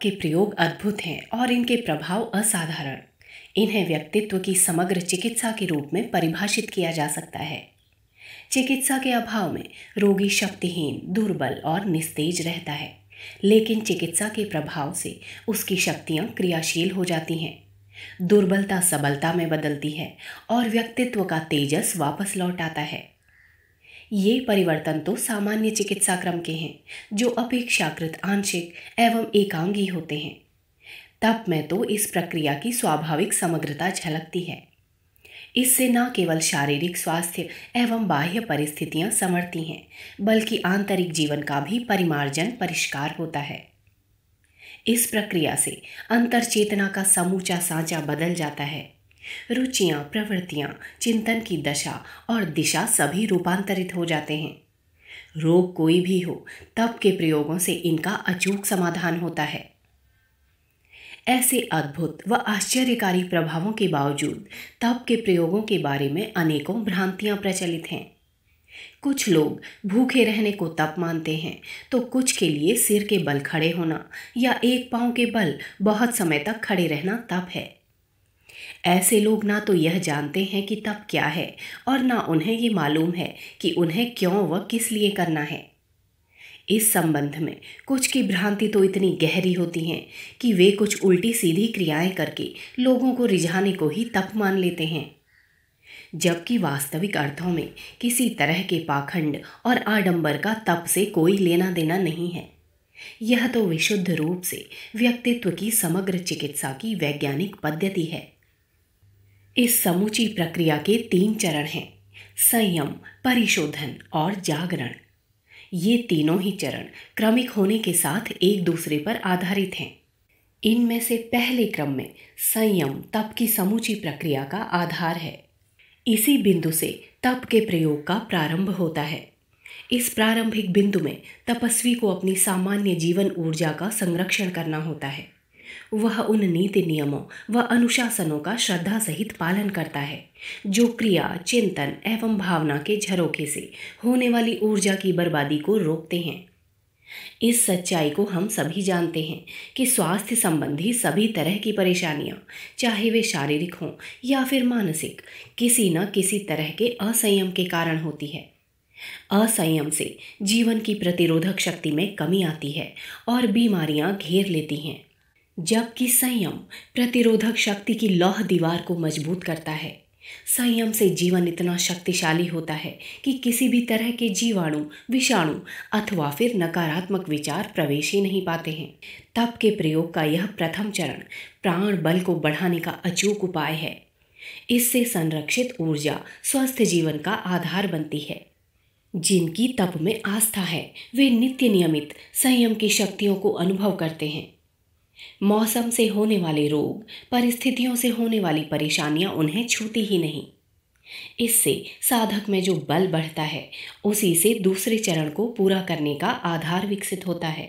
के प्रयोग अद्भुत हैं और इनके प्रभाव असाधारण। इन्हें व्यक्तित्व की समग्र चिकित्सा के रूप में परिभाषित किया जा सकता है। चिकित्सा के अभाव में रोगी शक्तिहीन, दुर्बल और निस्तेज रहता है, लेकिन चिकित्सा के प्रभाव से उसकी शक्तियां क्रियाशील हो जाती हैं। दुर्बलता सबलता में बदलती है और व्यक्तित्व का तेजस वापस लौट आता है। ये परिवर्तन तो सामान्य चिकित्सा क्रम के हैं, जो अपेक्षाकृत आंशिक एवं एकांगी होते हैं। तप में तो इस प्रक्रिया की स्वाभाविक समग्रता झलकती है। इससे न केवल शारीरिक स्वास्थ्य एवं बाह्य परिस्थितियां संवरती हैं, बल्कि आंतरिक जीवन का भी परिमार्जन परिष्कार होता है। इस प्रक्रिया से अंतर्चेतना का समूचा सांचा बदल जाता है। रुचियां, प्रवृत्तियां, चिंतन की दशा और दिशा सभी रूपांतरित हो जाते हैं। रोग कोई भी हो, तप के प्रयोगों से इनका अचूक समाधान होता है। ऐसे अद्भुत व आश्चर्यकारी प्रभावों के बावजूद तप के प्रयोगों के बारे में अनेकों भ्रांतियां प्रचलित हैं। कुछ लोग भूखे रहने को तप मानते हैं, तो कुछ के लिए सिर के बल खड़े होना या एक पांव के बल बहुत समय तक खड़े रहना तप है। ऐसे लोग ना तो यह जानते हैं कि तप क्या है और ना उन्हें ये मालूम है कि उन्हें क्यों व किस लिए करना है। इस संबंध में कुछ की भ्रांति तो इतनी गहरी होती है कि वे कुछ उल्टी सीधी क्रियाएं करके लोगों को रिझाने को ही तप मान लेते हैं, जबकि वास्तविक अर्थों में किसी तरह के पाखंड और आडंबर का तप से कोई लेना देना नहीं है। यह तो विशुद्ध रूप से व्यक्तित्व की समग्र चिकित्सा की वैज्ञानिक पद्धति है। इस समूची प्रक्रिया के 3 चरण हैं: संयम, परिशोधन और जागरण। ये तीनों ही चरण क्रमिक होने के साथ एक दूसरे पर आधारित हैं। इनमें से पहले क्रम में संयम तप की समूची प्रक्रिया का आधार है। इसी बिंदु से तप के प्रयोग का प्रारंभ होता है। इस प्रारंभिक बिंदु में तपस्वी को अपनी सामान्य जीवन ऊर्जा का संरक्षण करना होता है। वह उन नीति नियमों व अनुशासनों का श्रद्धा सहित पालन करता है, जो क्रिया, चिंतन एवं भावना के झरोखे से होने वाली ऊर्जा की बर्बादी को रोकते हैं। इस सच्चाई को हम सभी जानते हैं कि स्वास्थ्य संबंधी सभी तरह की परेशानियां, चाहे वे शारीरिक हों या फिर मानसिक, किसी न किसी तरह के असंयम के कारण होती है। असंयम से जीवन की प्रतिरोधक शक्ति में कमी आती है और बीमारियां घेर लेती हैं, जबकि संयम प्रतिरोधक शक्ति की लौह दीवार को मजबूत करता है। संयम से जीवन इतना शक्तिशाली होता है कि किसी भी तरह के जीवाणु, विषाणु अथवा फिर नकारात्मक विचार प्रवेश ही नहीं पाते हैं। तप के प्रयोग का यह प्रथम चरण प्राण बल को बढ़ाने का अचूक उपाय है। इससे संरक्षित ऊर्जा स्वस्थ जीवन का आधार बनती है। जिनकी तप में आस्था है, वे नित्य नियमित संयम की शक्तियों को अनुभव करते हैं। मौसम से होने वाले रोग, परिस्थितियों से होने वाली परेशानियां उन्हें छूती ही नहीं। इससे साधक में जो बल बढ़ता है, उसी से दूसरे चरण को पूरा करने का आधार विकसित होता है।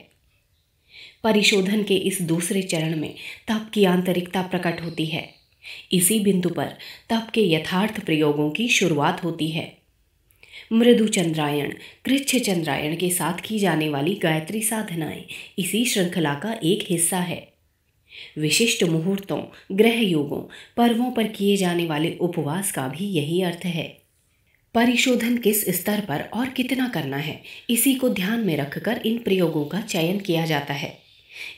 परिशोधन के इस दूसरे चरण में तप की आंतरिकता प्रकट होती है। इसी बिंदु पर तप के यथार्थ प्रयोगों की शुरुआत होती है। मृदु चंद्रायण, कृच्छ चंद्रायण के साथ की जाने वाली गायत्री साधनाएं इसी श्रृंखला का एक हिस्सा है। विशिष्ट मुहूर्तों, ग्रह योगों, पर्वों पर किए जाने वाले उपवास का भी यही अर्थ है। परिशोधन किस स्तर पर और कितना करना है, इसी को ध्यान में रखकर इन प्रयोगों का चयन किया जाता है।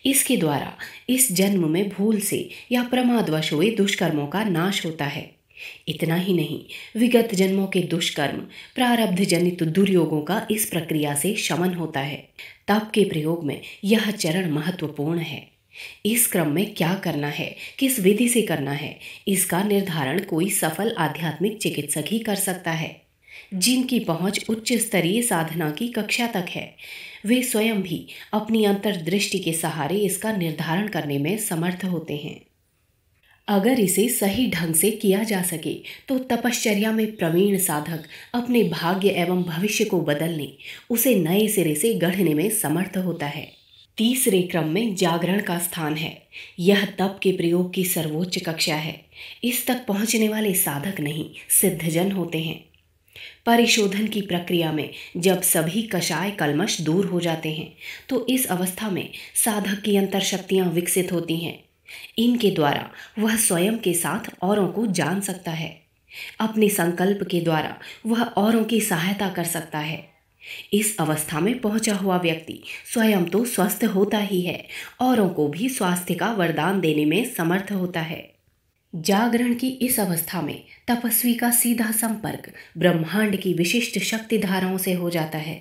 इसके द्वारा इस जन्म में भूल से या प्रमादवश हुए दुष्कर्मों का नाश होता है। इतना ही नहीं, विगत जन्मों के दुष्कर्म, प्रारब्ध जनित दुर्योगों का इस प्रक्रिया से शमन होता है। तप के प्रयोग में यह चरण महत्वपूर्ण है। इस क्रम में क्या करना है, किस विधि से करना है, इसका निर्धारण कोई सफल आध्यात्मिक चिकित्सक ही कर सकता है। जिनकी पहुंच उच्च स्तरीय साधना की कक्षा तक है, वे स्वयं भी अपनी अंतर्दृष्टि के सहारे इसका निर्धारण करने में समर्थ होते हैं। अगर इसे सही ढंग से किया जा सके तो तपश्चर्या में प्रवीण साधक अपने भाग्य एवं भविष्य को बदलने, उसे नए सिरे से गढ़ने में समर्थ होता है। तीसरे क्रम में जागरण का स्थान है। यह तप के प्रयोग की सर्वोच्च कक्षा है। इस तक पहुंचने वाले साधक नहीं, सिद्धजन होते हैं। परिशोधन की प्रक्रिया में जब सभी कषाय कल्मश दूर हो जाते हैं तो इस अवस्था में साधक की अंतर शक्तियाँ विकसित होती हैं। इनके द्वारा वह स्वयं के साथ औरों को जान सकता है। अपने संकल्प के द्वारा वह औरों की सहायता कर सकता है। इस अवस्था में पहुंचा हुआ व्यक्ति स्वयं तो स्वस्थ होता ही है, औरों को भी स्वास्थ्य का वरदान देने में समर्थ होता है। जागरण की इस अवस्था में तपस्वी का सीधा संपर्क ब्रह्मांड की विशिष्ट शक्ति धाराओं से हो जाता है।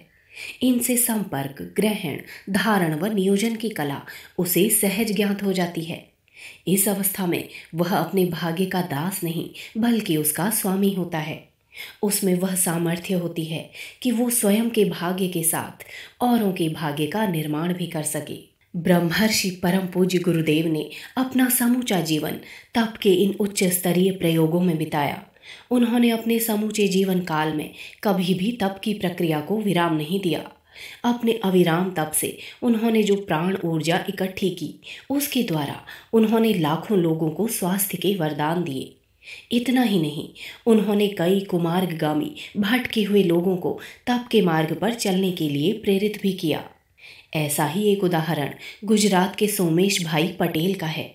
इनसे संपर्क, ग्रहण, धारण व नियोजन की कला उसे सहज ज्ञात हो जाती है। इस अवस्था में वह अपने भाग्य का दास नहीं बल्कि उसका स्वामी होता है। उसमें वह सामर्थ्य होती है कि वो स्वयं के भाग्य के साथ औरों के भाग्य का निर्माण भी कर सके। ब्रह्मर्षि परम पूज्य गुरुदेव ने अपना समूचा जीवन तप के इन उच्च स्तरीय प्रयोगों में बिताया। उन्होंने अपने समूचे जीवन काल में कभी भी तप की प्रक्रिया को विराम नहीं दिया। अपने अविराम तप से उन्होंने जो प्राण ऊर्जा इकट्ठी की, उसके द्वारा उन्होंने लाखों लोगों को स्वास्थ्य के वरदान दिए। इतना ही नहीं, उन्होंने कई कुमार्गगामी भटके हुए लोगों को तप के मार्ग पर चलने के लिए प्रेरित भी किया। ऐसा ही एक उदाहरण गुजरात के सोमेश भाई पटेल का है।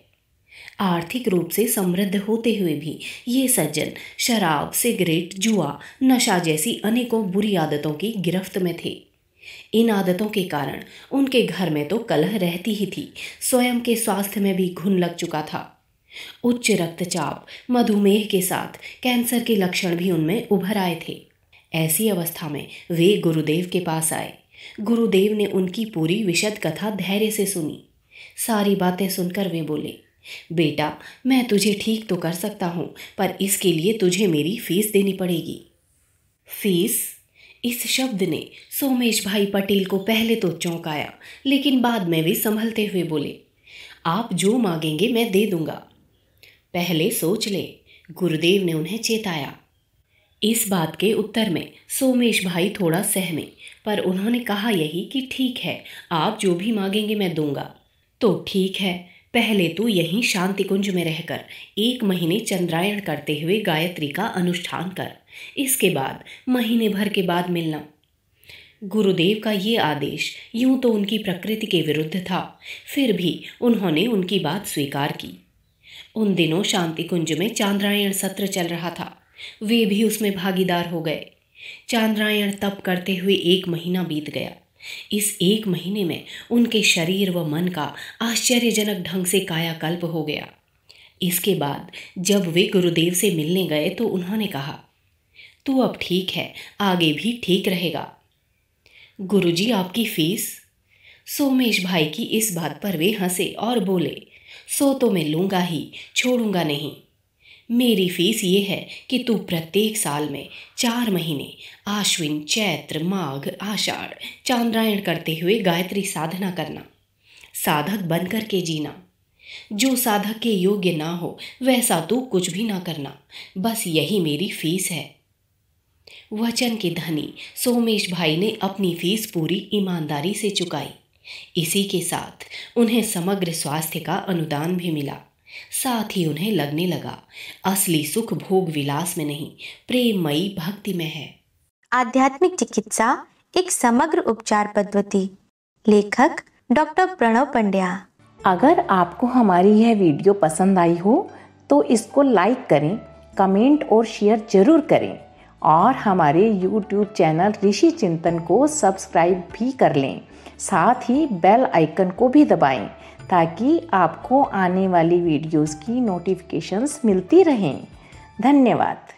आर्थिक रूप से समृद्ध होते हुए भी ये सज्जन शराब, सिगरेट, जुआ, नशा जैसी अनेकों बुरी आदतों की गिरफ्त में थे। इन आदतों के कारण उनके घर में तो कलह रहती ही थी, स्वयं के स्वास्थ्य में भी घुन लग चुका था। उच्च रक्तचाप, मधुमेह के साथ कैंसर के लक्षण भी उनमें उभर आए थे। ऐसी अवस्था में वे गुरुदेव के पास आए। गुरुदेव ने उनकी पूरी विशद कथा धैर्य से सुनी। सारी बातें सुनकर वे बोले, बेटा, मैं तुझे ठीक तो कर सकता हूँ, पर इसके लिए तुझे मेरी फीस देनी पड़ेगी। फीस? इस शब्द ने सोमेश भाई पटेल को पहले तो चौंकाया, लेकिन बाद में वे संभलते हुए बोले, आप जो मांगेंगे मैं दे दूंगा। पहले सोच ले, गुरुदेव ने उन्हें चेताया। इस बात के उत्तर में सोमेश भाई थोड़ा सहमे, पर उन्होंने कहा यही कि ठीक है, आप जो भी मांगेंगे मैं दूंगा। तो ठीक है, पहले तो यहीं शांति कुंज में रहकर 1 महीने चंद्रायण करते हुए गायत्री का अनुष्ठान कर, इसके बाद महीने भर के बाद मिलना। गुरुदेव का ये आदेश यूं तो उनकी प्रकृति के विरुद्ध था, फिर भी उन्होंने उनकी बात स्वीकार की। उन दिनों शांति कुंज में चांद्रायण सत्र चल रहा था। वे भी उसमें भागीदार हो गए। चांद्रायण तप करते हुए 1 महीना बीत गया। इस 1 महीने में उनके शरीर व मन का आश्चर्यजनक ढंग से कायाकल्प हो गया। इसके बाद जब वे गुरुदेव से मिलने गए तो उन्होंने कहा, तू अब ठीक है, आगे भी ठीक रहेगा। गुरुजी, आपकी फीस? सोमेश भाई की इस बात पर वे हंसे और बोले, सो तो मैं लूँगा ही, छोड़ूंगा नहीं। मेरी फीस ये है कि तू प्रत्येक साल में 4 महीने आश्विन, चैत्र, माघ, आषाढ़ चांद्रायण करते हुए गायत्री साधना करना, साधक बनकर के जीना। जो साधक के योग्य ना हो वैसा तू कुछ भी ना करना, बस यही मेरी फीस है। वचन के धनी सोमेश भाई ने अपनी फीस पूरी ईमानदारी से चुकाई। इसी के साथ उन्हें समग्र स्वास्थ्य का अनुदान भी मिला। साथ ही उन्हें लगने लगा असली सुख भोग विलास में नहीं, प्रेममयी भक्ति में है। आध्यात्मिक चिकित्सा एक समग्र उपचार पद्धति। लेखक डॉक्टर प्रणव पंड्या। अगर आपको हमारी यह वीडियो पसंद आई हो तो इसको लाइक करें, कमेंट और शेयर जरूर करें और हमारे YouTube चैनल ऋषि चिंतन को सब्सक्राइब भी कर लें। साथ ही बेल आइकन को भी दबाएं ताकि आपको आने वाली वीडियोस की नोटिफिकेशंस मिलती रहें। धन्यवाद।